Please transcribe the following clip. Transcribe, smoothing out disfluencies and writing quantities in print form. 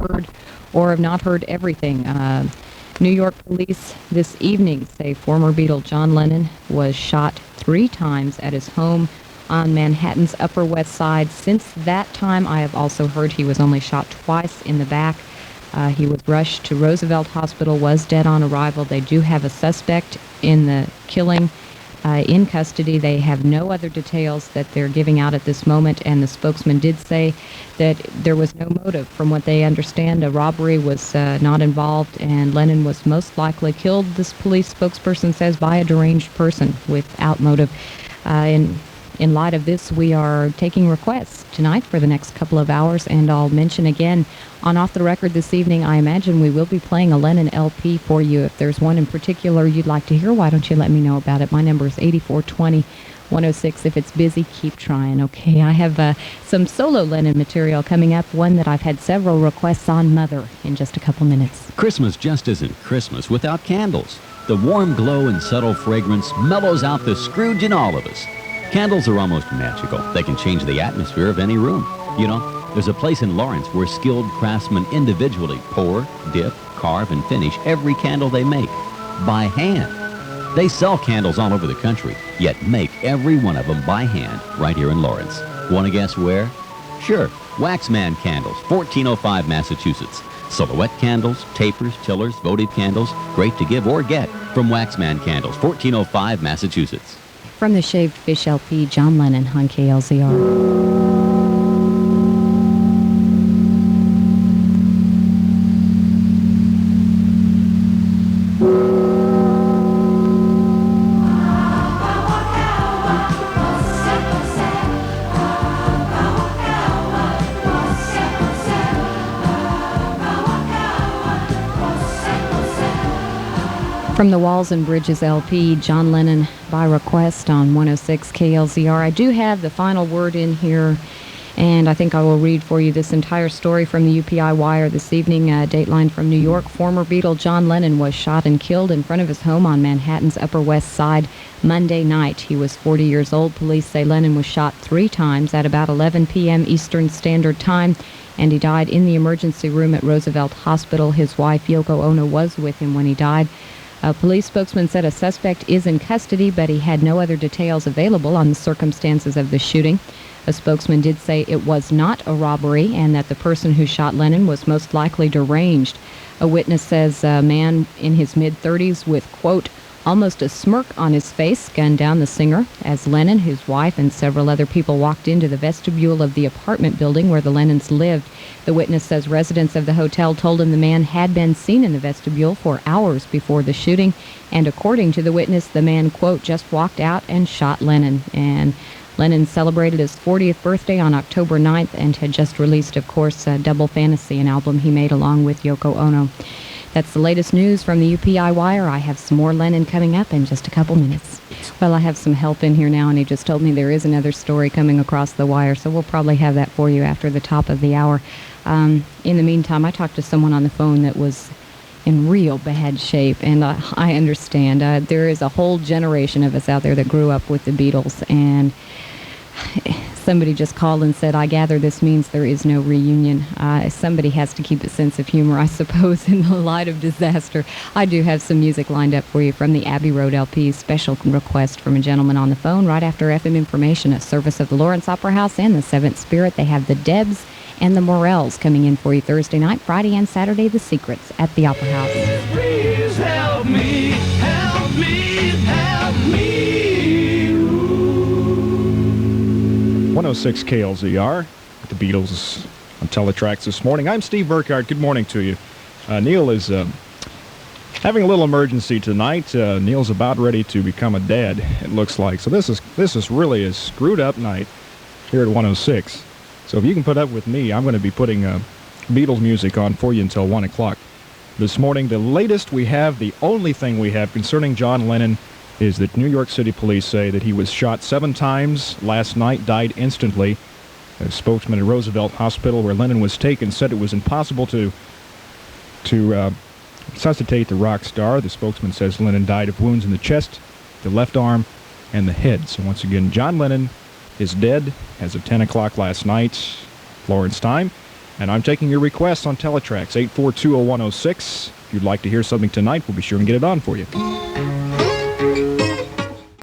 heard or have not heard everything. New York police this evening say former Beatle John Lennon was shot 3 times at his home on Manhattan's Upper West Side. Since that time, I have also heard he was only shot twice in the back. He was rushed to Roosevelt Hospital, was dead on arrival. They do have a suspect in the killing in custody. They have no other details that they're giving out at this moment, and the spokesman did say that there was no motive. From what they understand, a robbery was not involved, and Lennon was most likely killed, this police spokesperson says, by a deranged person without motive. In light of this, we are taking requests tonight for the next couple of hours, and I'll mention again on Off the Record this evening, I imagine we will be playing a Lennon LP for you. If there's one in particular you'd like to hear, why don't you let me know about it? My number is 8420-106. If it's busy, keep trying, okay? I have some solo Lennon material coming up, one that I've had several requests on, Mother, in just a couple minutes. Christmas just isn't Christmas without candles. The warm glow and subtle fragrance mellows out the Scrooge in all of us. Candles are almost magical. They can change the atmosphere of any room. You know, there's a place in Lawrence where skilled craftsmen individually pour, dip, carve, and finish every candle they make by hand. They sell candles all over the country, yet make every one of them by hand right here in Lawrence. Want to guess where? Sure, Waxman Candles, 1405 Massachusetts. Silhouette candles, tapers, tillers, votive candles, great to give or get from Waxman Candles, 1405 Massachusetts. From the Shaved Fish LP, John Lennon on KLZR. From the Walls and Bridges LP, John Lennon by request on 106 KLZR. I do have the final word in here, and I think I will read for you this entire story from the UPI Wire this evening. Dateline from New York. Former Beatle John Lennon was shot and killed in front of his home on Manhattan's Upper West Side Monday night. He was 40 years old. Police say Lennon was shot 3 times at about 11 p.m. Eastern Standard Time, and he died in the emergency room at Roosevelt Hospital. His wife, Yoko Ono, was with him when he died. A police spokesman said a suspect is in custody, but he had no other details available on the circumstances of the shooting. A spokesman did say it was not a robbery and that the person who shot Lennon was most likely deranged. A witness says a man in his mid-30s with, quote, almost a smirk on his face gunned down the singer as Lennon, his wife, and several other people walked into the vestibule of the apartment building where the Lennons lived. The witness says residents of the hotel told him the man had been seen in the vestibule for hours before the shooting, and according to the witness, the man, quote, just walked out and shot Lennon. And Lennon celebrated his 40th birthday on October 9th and had just released, of course, Double Fantasy, an album he made along with Yoko Ono. That's the latest news from the UPI Wire. I have some more Lennon coming up in just a couple minutes. Well, I have some help in here now, and he just told me there is another story coming across the wire, so we'll probably have that for you after the top of the hour. In the meantime, I talked to someone on the phone that was in real bad shape, and I understand. There is a whole generation of us out there that grew up with the Beatles, and somebody just called and said, I gather this means there is no reunion. Somebody has to keep a sense of humor, I suppose, in the light of disaster. I do have some music lined up for you from the Abbey Road LP, special request from a gentleman on the phone right after FM information, a service of the Lawrence Opera House and the Seventh Spirit. They have the Debs and the Morels coming in for you Thursday night, Friday and Saturday, the Secrets at the Opera House. Please help me, help me, help me. 106 KLZR with the Beatles on Teletracks this morning. I'm Steve Burkhardt. Good morning to you. Neil is having a little emergency tonight. Neil's about ready to become a dad, it looks like. So this is really a screwed up night here at 106. So if you can put up with me, I'm going to be putting Beatles music on for you until 1 o'clock this morning. The latest we have, the only thing we have concerning John Lennon, is that New York City police say that he was shot 7 times last night, died instantly. A spokesman at Roosevelt Hospital, where Lennon was taken, said it was impossible to resuscitate the rock star. The spokesman says Lennon died of wounds in the chest, the left arm, and the head. So once again, John Lennon is dead as of 10 o'clock last night, Florence time. And I'm taking your requests on Teletrax, 8420106. If you'd like to hear something tonight, we'll be sure and get it on for you.